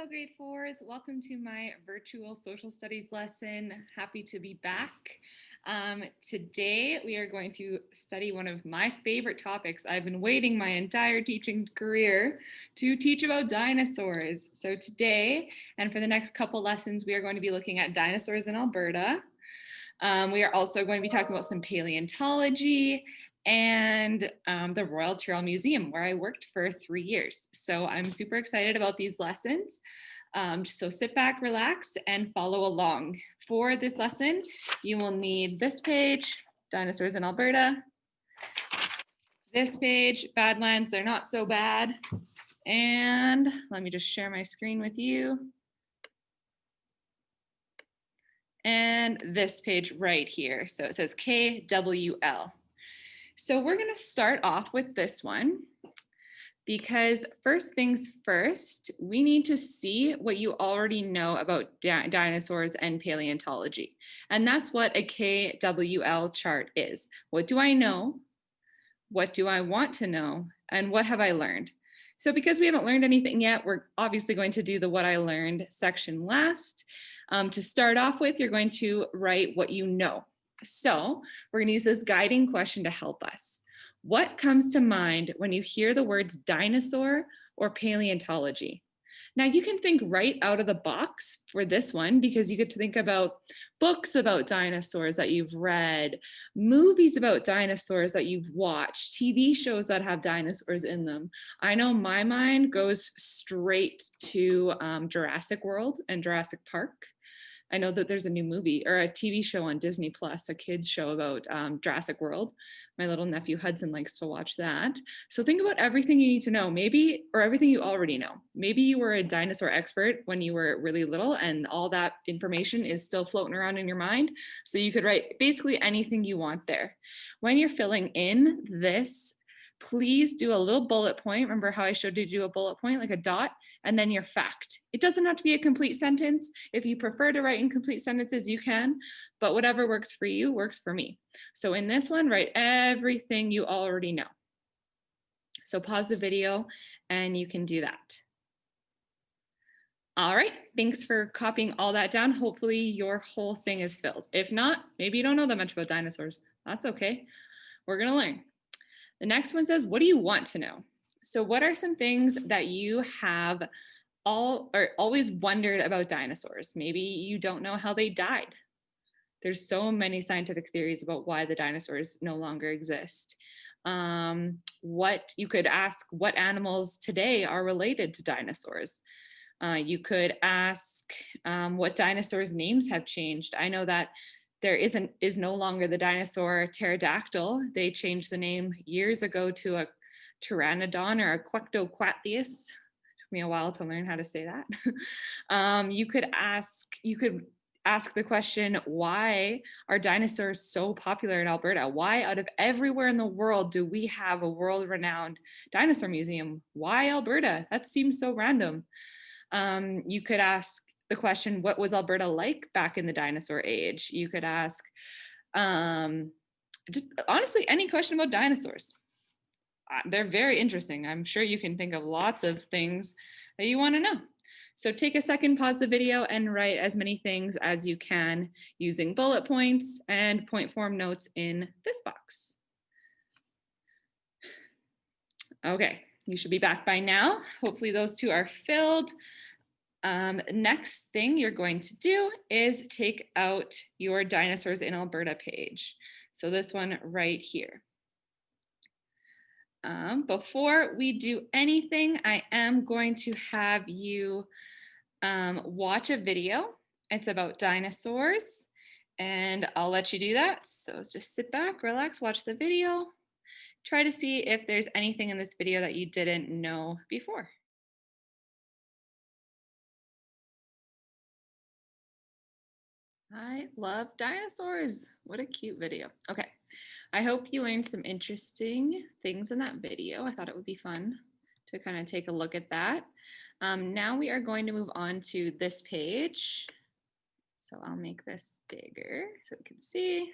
Hello, grade fours. Welcome to my virtual social studies lesson. Happy to be back. Today, we are going to study one of my favorite topics. I've been waiting my entire teaching career to teach about dinosaurs. So today, and for the next couple lessons, we are going to be looking at dinosaurs in Alberta. We are also going to be talking about some paleontology and the Royal Tyrrell Museum, where I worked for 3 years. So I'm super excited about these lessons. So sit back, relax, and follow along. For this lesson, you will need this page, Dinosaurs in Alberta. This page, Badlands, they're not so bad. And let me just share my screen with you. And this page right here. So it says KWL. So we're going to start off with this one because first things first, we need to see what you already know about dinosaurs and paleontology. And that's what a KWL chart is. What do I know? What do I want to know? And what have I learned? So because we haven't learned anything yet, we're obviously going to do the what I learned section last. To start off with, you're going to write what you know. So we're going to use this guiding question to help us. What comes to mind when you hear the words dinosaur or paleontology? Now you can think right out of the box for this one because you get to think about books about dinosaurs that you've read, movies about dinosaurs that you've watched, TV shows that have dinosaurs in them. I know my mind goes straight to Jurassic World and Jurassic Park. I know that there's a new movie or a TV show on Disney Plus, a kids show about Jurassic World. My little nephew Hudson likes to watch that. So think about everything you need to know, maybe, or everything you already know. Maybe you were a dinosaur expert when you were really little and all that information is still floating around in your mind. So you could write basically anything you want there. When you're filling in this, please do a little bullet point. Remember how I showed you to do a bullet point, like a dot, and then your fact. It doesn't have to be a complete sentence. If you prefer to write in complete sentences, you can, but whatever works for you works for me. So in this one, write everything you already know. So pause the video and you can do that. All right, thanks for copying all that down. Hopefully your whole thing is filled. If not, maybe you don't know that much about dinosaurs. That's okay. We're gonna learn. The next one says, what do you want to know? So what are some things that you have always wondered about dinosaurs? Maybe you don't know how they died. There's so many scientific theories about why the dinosaurs no longer exist. What you could ask, what animals today are related to dinosaurs? You could ask what dinosaurs' names have changed. I know that there is no longer the dinosaur pterodactyl. They changed the name years ago to a pteranodon or a quectoquatlius. Took me a while to learn how to say that. You could ask the question, why are dinosaurs so popular in Alberta? Why out of everywhere in the world do we have a world-renowned dinosaur museum? Why Alberta? That seems so random. You could ask the question, what was Alberta like back in the dinosaur age? You could ask, just honestly, any question about dinosaurs. They're very interesting. I'm sure you can think of lots of things that you want to know. So take a second, pause the video, and write as many things as you can using bullet points and point form notes in this box. Okay, you should be back by now. Hopefully those two are filled. Next thing you're going to do is take out your Dinosaurs in Alberta page. So this one right here. Before we do anything, I am going to have you watch a video. It's about dinosaurs, and I'll let you do that. So just sit back, relax, watch the video. Try to see if there's anything in this video that you didn't know before. I love dinosaurs. What a cute video. Okay, I hope you learned some interesting things in that video. I thought it would be fun to kind of take a look at that. Now we are going to move on to this page. So I'll make this bigger so you can see.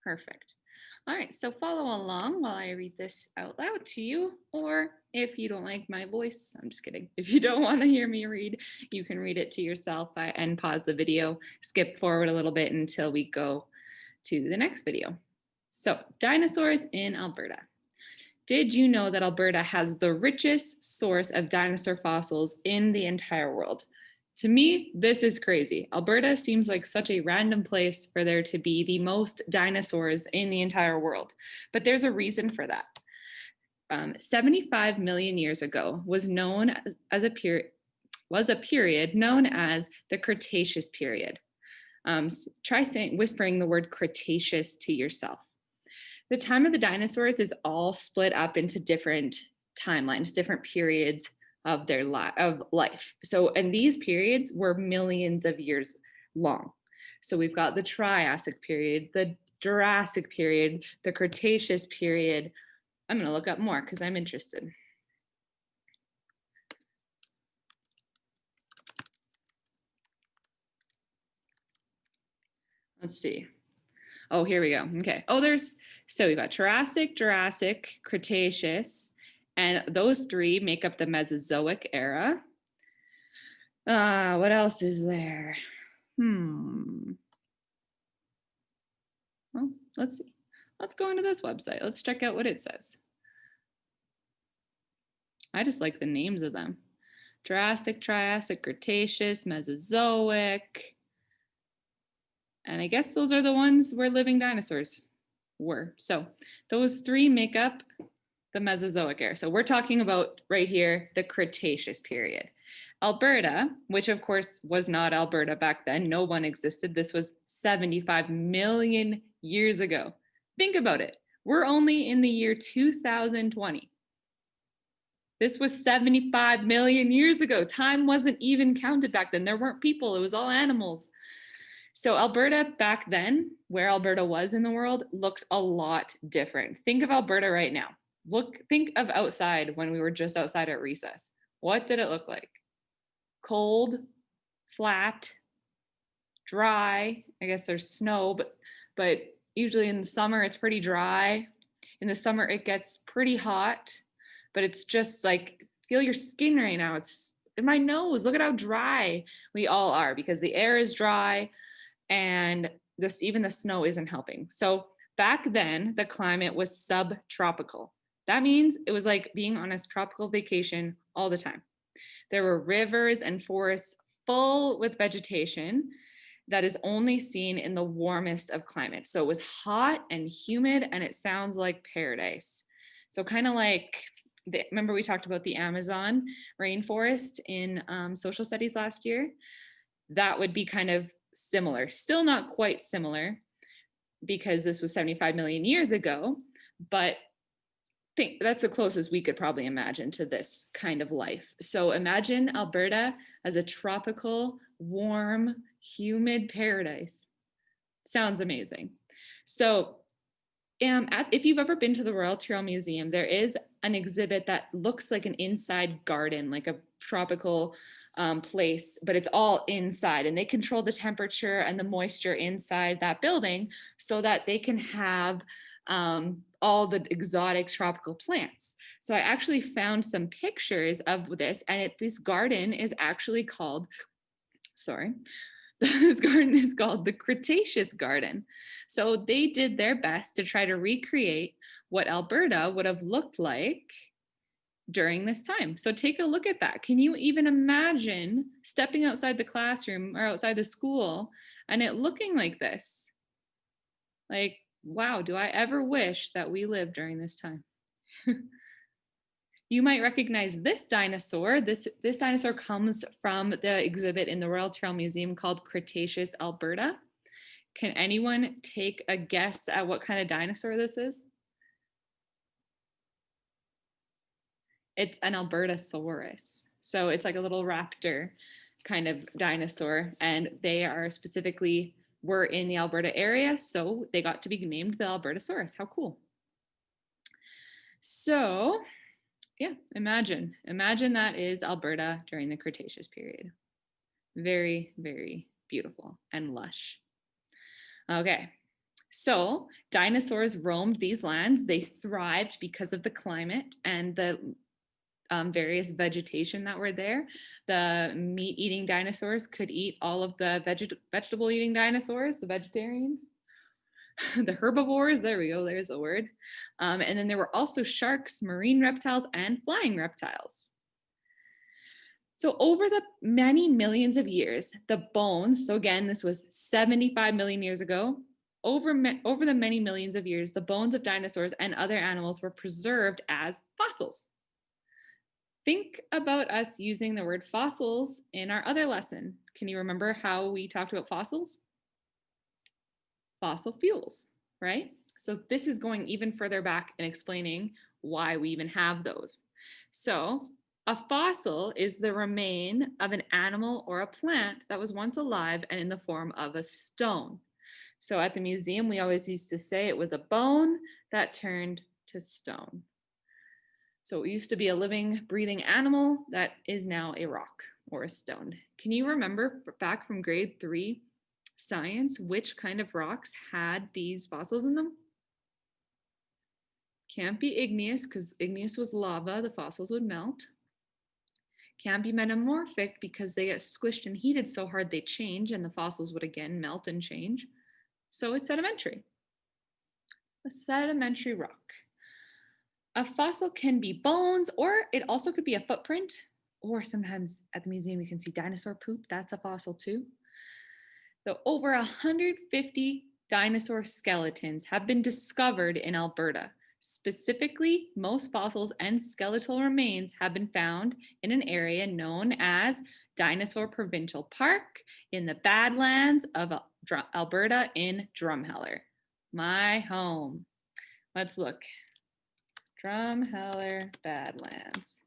Perfect. All right, so follow along while I read this out loud to you, or if you don't like my voice, I'm just kidding. If you don't want to hear me read, you can read it to yourself and pause the video, skip forward a little bit until we go to the next video. So, dinosaurs in Alberta. Did you know that Alberta has the richest source of dinosaur fossils in the entire world? To me, this is crazy. Alberta seems like such a random place for there to be the most dinosaurs in the entire world, but there's a reason for that. 75 million years ago was known as a period known as the Cretaceous period. Try whispering the word Cretaceous to yourself. The time of the dinosaurs is all split up into different timelines, different periods of their life. So, and these periods were millions of years long. So we've got the Triassic period, the Jurassic period, the Cretaceous period. I'm going to look up more because I'm interested. Let's see. Oh, here we go. Okay. Oh, so we've got Jurassic, Cretaceous, and those three make up the Mesozoic era. What else is there? Well, let's see. Let's go into this website. Let's check out what it says. I just like the names of them. Jurassic, Triassic, Cretaceous, Mesozoic. And I guess those are the ones where living dinosaurs were. So those three make up the Mesozoic era. So we're talking about right here, the Cretaceous period. Alberta, which of course was not Alberta back then, no one existed. This was 75 million years ago. Think about it. We're only in the year 2020. This was 75 million years ago. Time wasn't even counted back then. There weren't people, it was all animals. So Alberta back then, where Alberta was in the world, looks a lot different. Think of Alberta right now. Think of outside when we were just outside at recess. What did it look like? Cold, flat, dry. I guess there's snow, but usually in the summer it's pretty dry. In the summer it gets pretty hot, but it's just like, feel your skin right now. It's in my nose. Look at how dry we all are because the air is dry. And even the snow isn't helping. So back then, the climate was subtropical. That means it was like being on a tropical vacation all the time. There were rivers and forests full with vegetation that is only seen in the warmest of climates. So it was hot and humid, and it sounds like paradise. So kind of like, remember we talked about the Amazon rainforest in social studies last year? That would be kind of similar, still not quite similar because this was 75 million years ago, but that's the closest we could probably imagine to this kind of life. So imagine Alberta as a tropical, warm, humid paradise. Sounds amazing. So if you've ever been to the Royal Tyrrell Museum, there is an exhibit that looks like an inside garden, like a tropical place, but it's all inside, and they control the temperature and the moisture inside that building so that they can have all the exotic tropical plants. So I actually found some pictures of this, and this garden is actually called, this garden is called the Cretaceous Garden. So they did their best to try to recreate what Alberta would have looked like during this time. So take a look at that. Can you even imagine stepping outside the classroom or outside the school and it looking like this? Like, wow, do I ever wish that we lived during this time? You might recognize this dinosaur. This dinosaur comes from the exhibit in the Royal Tyrrell Museum called Cretaceous Alberta. Can anyone take a guess at what kind of dinosaur this is? It's an Albertosaurus. So it's like a little raptor kind of dinosaur, and they were in the Alberta area, so they got to be named the Albertosaurus. How cool. So yeah, imagine that is Alberta during the Cretaceous period. Very, very beautiful and lush. Okay, So dinosaurs roamed these lands. They thrived because of the climate and the various vegetation that were there. The meat-eating dinosaurs could eat all of the vegetable-eating dinosaurs, the vegetarians. The herbivores, there we go, there's the word. And then there were also sharks, marine reptiles, and flying reptiles. So over the many millions of years, the bones, so again, this was 75 million years ago, over the many millions of years, the bones of dinosaurs and other animals were preserved as fossils. Think about us using the word fossils in our other lesson. Can you remember how we talked about fossils? Fossil fuels, right? So this is going even further back and explaining why we even have those. So a fossil is the remain of an animal or a plant that was once alive and in the form of a stone. So at the museum, we always used to say it was a bone that turned to stone. So it used to be a living, breathing animal that is now a rock or a stone. Can you remember back from grade 3 science which kind of rocks had these fossils in them? Can't be igneous because igneous was lava, the fossils would melt. Can't be metamorphic because they get squished and heated so hard they change and the fossils would again melt and change. So it's sedimentary. A sedimentary rock. A fossil can be bones, or it also could be a footprint, or sometimes at the museum you can see dinosaur poop. That's a fossil too. So over 150 dinosaur skeletons have been discovered in Alberta. Specifically, most fossils and skeletal remains have been found in an area known as Dinosaur Provincial Park in the Badlands of Alberta in Drumheller, my home. Let's look. Drumheller Badlands.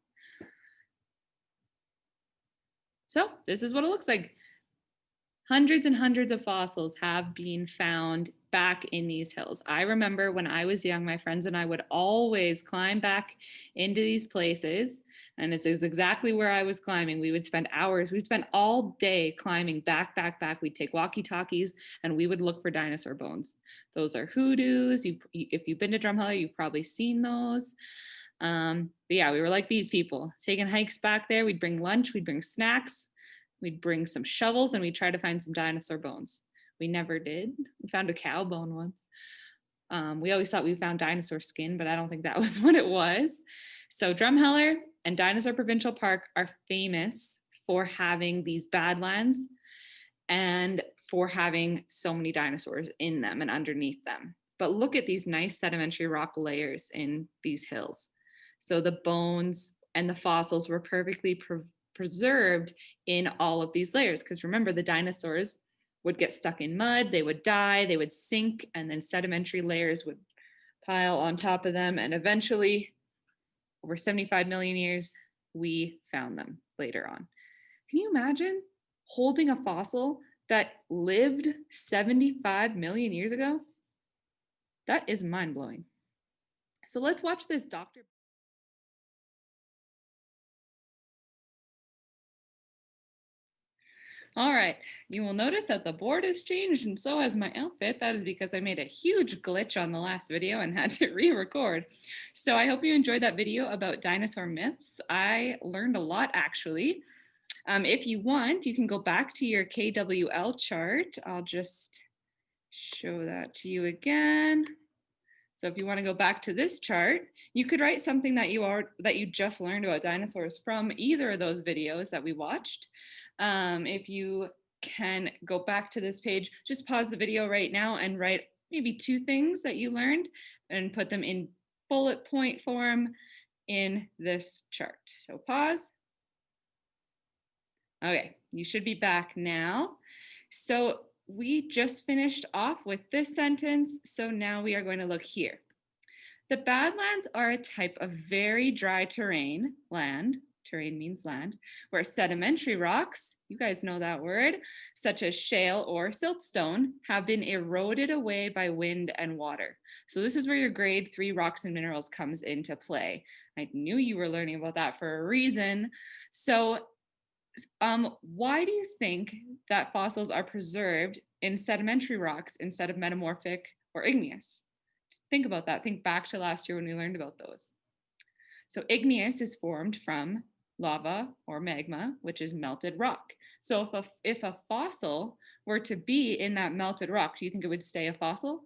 So this is what it looks like. Hundreds and hundreds of fossils have been found back in these hills. I remember when I was young, my friends and I would always climb back into these places. And this is exactly where I was climbing. We would spend hours, we'd spend all day climbing back. We'd take walkie-talkies and we would look for dinosaur bones. Those are hoodoos. If you've been to Drumheller, you've probably seen those. But yeah, we were like these people, taking hikes back there. We'd bring lunch, we'd bring snacks. We'd bring some shovels and we'd try to find some dinosaur bones. We never did. We found a cow bone once. We always thought we found dinosaur skin, but I don't think that was what it was. So Drumheller and Dinosaur Provincial Park are famous for having these badlands and for having so many dinosaurs in them and underneath them. But look at these nice sedimentary rock layers in these hills. So the bones and the fossils were perfectly preserved in all of these layers. Because remember, the dinosaurs would get stuck in mud, they would die, they would sink, and then sedimentary layers would pile on top of them. And eventually, over 75 million years, we found them later on. Can you imagine holding a fossil that lived 75 million years ago? That is mind-blowing. So let's watch this Dr. All right, you will notice that the board has changed and so has my outfit. That is because I made a huge glitch on the last video and had to re-record. So I hope you enjoyed that video about dinosaur myths. I learned a lot actually. If you want, you can go back to your KWL chart. I'll just show that to you again. So if you want to go back to this chart, you could write something that you just learned about dinosaurs from either of those videos that we watched. If you can go back to this page, just pause the video right now and write maybe 2 things that you learned and put them in bullet point form in this chart. So pause. Okay, you should be back now. So we just finished off with this sentence, so now we are going to look here. The Badlands are a type of very dry terrain, land means land, where sedimentary rocks, you guys know that word, such as shale or siltstone, have been eroded away by wind and water. So this is where your grade 3 rocks and minerals comes into play. I knew you were learning about that for a reason. So why do you think that fossils are preserved in sedimentary rocks instead of metamorphic or igneous? Think about that. Think back to last year when we learned about those. So igneous is formed from lava or magma, which is melted rock. So if a fossil were to be in that melted rock, do you think it would stay a fossil?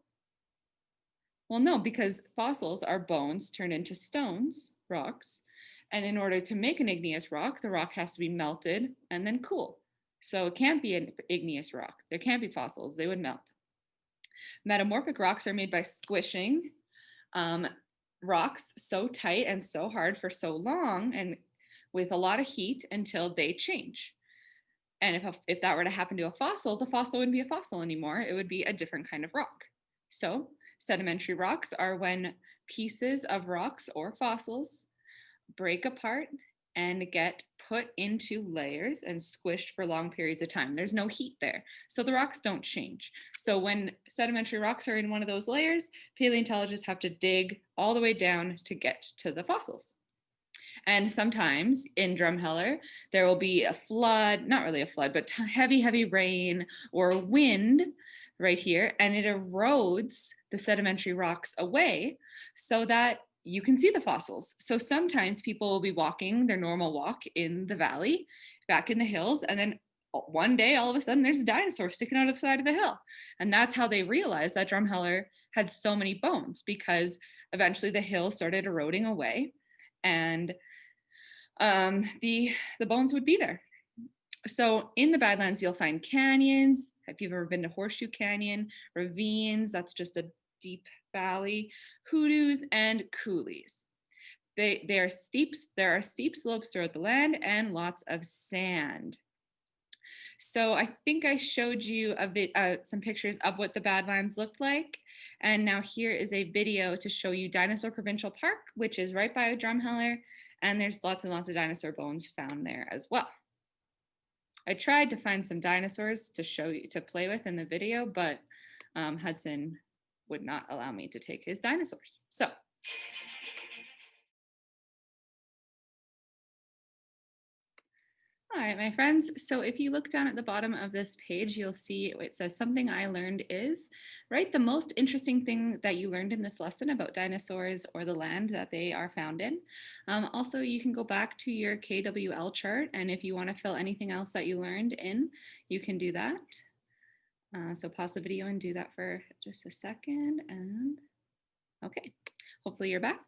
Well, no, because fossils are bones turned into stones, rocks. And in order to make an igneous rock, the rock has to be melted and then cool. So it can't be an igneous rock. There can't be fossils. They would melt. Metamorphic rocks are made by squishing rocks so tight and so hard for so long and with a lot of heat until they change. And if that were to happen to a fossil, the fossil wouldn't be a fossil anymore. It would be a different kind of rock. So sedimentary rocks are when pieces of rocks or fossils break apart and get put into layers and squished for long periods of time. There's no heat there, so the rocks don't change. So when sedimentary rocks are in one of those layers, paleontologists have to dig all the way down to get to the fossils. And sometimes in Drumheller, there will be a flood, not really a flood, but heavy, heavy rain or wind right here, and it erodes the sedimentary rocks away so that you can see the fossils. So sometimes people will be walking their normal walk in the valley, back in the hills, and then one day, all of a sudden, there's a dinosaur sticking out of the side of the hill. And that's how they realized that Drumheller had so many bones, because eventually the hill started eroding away and the bones would be there. So in the Badlands, you'll find canyons. If you've ever been to Horseshoe Canyon, ravines, that's just a deep valley, hoodoos, and coulees. There are steep slopes throughout the land and lots of sand. So I think I showed you some pictures of what the Badlands looked like. And now here is a video to show you Dinosaur Provincial Park, which is right by Drumheller. And there's lots and lots of dinosaur bones found there as well. I tried to find some dinosaurs to show you, to play with in the video, but Hudson would not allow me to take his dinosaurs. So. All right, my friends. So if you look down at the bottom of this page, you'll see it says something I learned is, right? The most interesting thing that you learned in this lesson about dinosaurs or the land that they are found in. Also, you can go back to your KWL chart, and if you want to fill anything else that you learned in, you can do that. So pause the video and do that for just a second. And okay, hopefully you're back.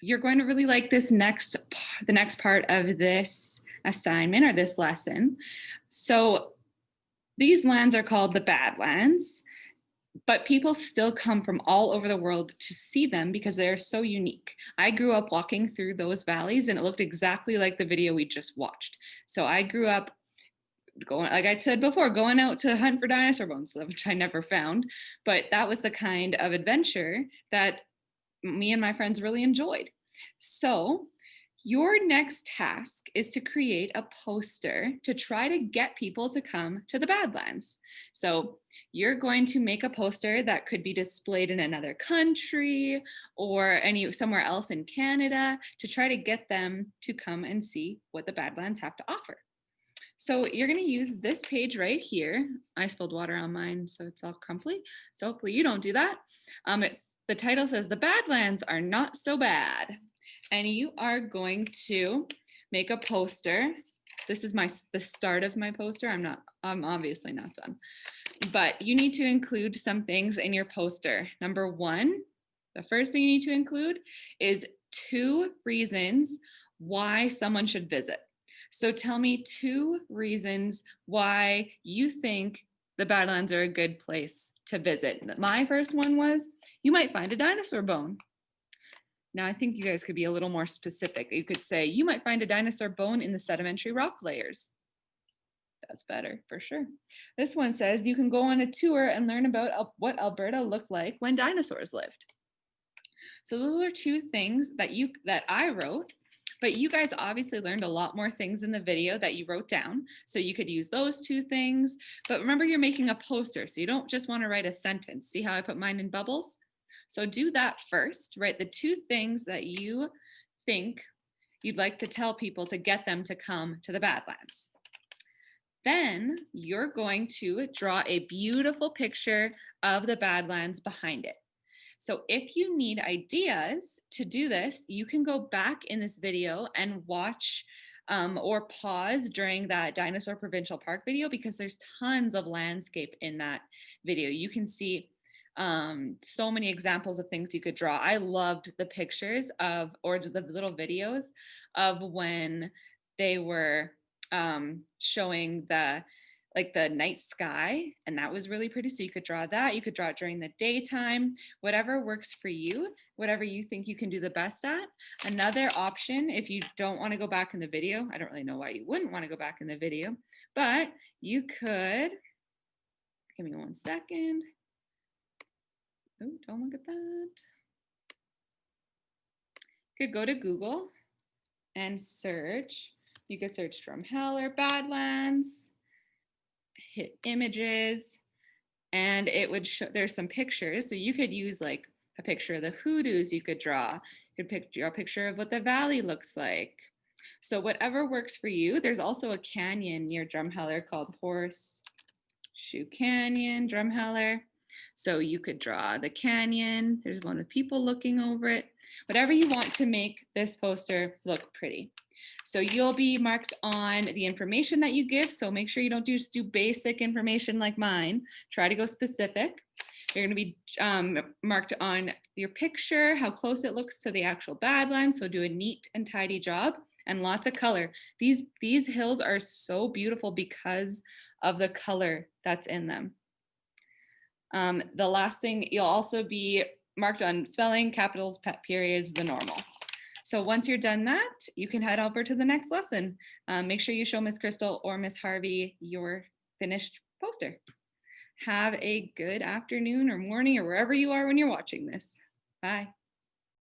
You're going to really like the next part of this assignment or this lesson. So these lands are called the Badlands, but people still come from all over the world to see them because they're so unique. I grew up walking through those valleys and it looked exactly like the video we just watched. So I grew up going, like I said before, going out to hunt for dinosaur bones, which I never found, but that was the kind of adventure that me and my friends really enjoyed. So your next task is to create a poster to try to get people to come to the Badlands. So you're going to make a poster that could be displayed in another country or somewhere else in Canada to try to get them to come and see what the Badlands have to offer. So you're going to use this page right here. I spilled water on mine, so it's all crumbly. So hopefully you don't do that. The title says the Badlands are not so bad. And you are going to make a poster. This is the start of my poster. I'm obviously not done. But you need to include some things in your poster. Number one, the first thing you need to include is 2 reasons why someone should visit. So tell me 2 reasons why you think the Badlands are a good place to visit. My first one was, you might find a dinosaur bone. Now I think you guys could be a little more specific. You could say, you might find a dinosaur bone in the sedimentary rock layers. That's better for sure. This one says, you can go on a tour and learn about what Alberta looked like when dinosaurs lived. So those are 2 things that I wrote. But you guys obviously learned a lot more things in the video that you wrote down. So you could use those 2 things. But remember, you're making a poster, so you don't just want to write a sentence. See how I put mine in bubbles? So do that first. Write the 2 things that you think you'd like to tell people to get them to come to the Badlands. Then you're going to draw a beautiful picture of the Badlands behind it. So if you need ideas to do this, you can go back in this video and watch or pause during that Dinosaur Provincial Park video, because there's tons of landscape in that video. You can see so many examples of things you could draw. I loved the pictures of, or the little videos of when they were showing the night sky, and that was really pretty. So you could draw that. You could draw it during the daytime, whatever works for you, whatever you think you can do the best at. Another option, if you don't want to go back in the video, I don't really know why you wouldn't want to go back in the video, but you could, give me 1 second. Oh, don't look at that. You could go to Google and search. You could search Drumheller Badlands, hit images, and it would show, there's some pictures. So you could use like a picture of the hoodoos you could draw. You could draw a picture of what the valley looks like. So whatever works for you. There's also a canyon near Drumheller called Horseshoe Canyon, Drumheller. So you could draw the canyon. There's one with people looking over it. Whatever you want to make this poster look pretty. So you'll be marked on the information that you give. So make sure you don't just do basic information like mine. Try to go specific. You're going to be marked on your picture, how close it looks to the actual Badlands. So do a neat and tidy job, and lots of color. These hills are so beautiful because of the color that's in them. The last thing, you'll also be marked on spelling, capitals, periods, the normal. So once you're done that, you can head over to the next lesson. Make sure you show Miss Crystal or Miss Harvey your finished poster. Have a good afternoon or morning or wherever you are when you're watching this. Bye.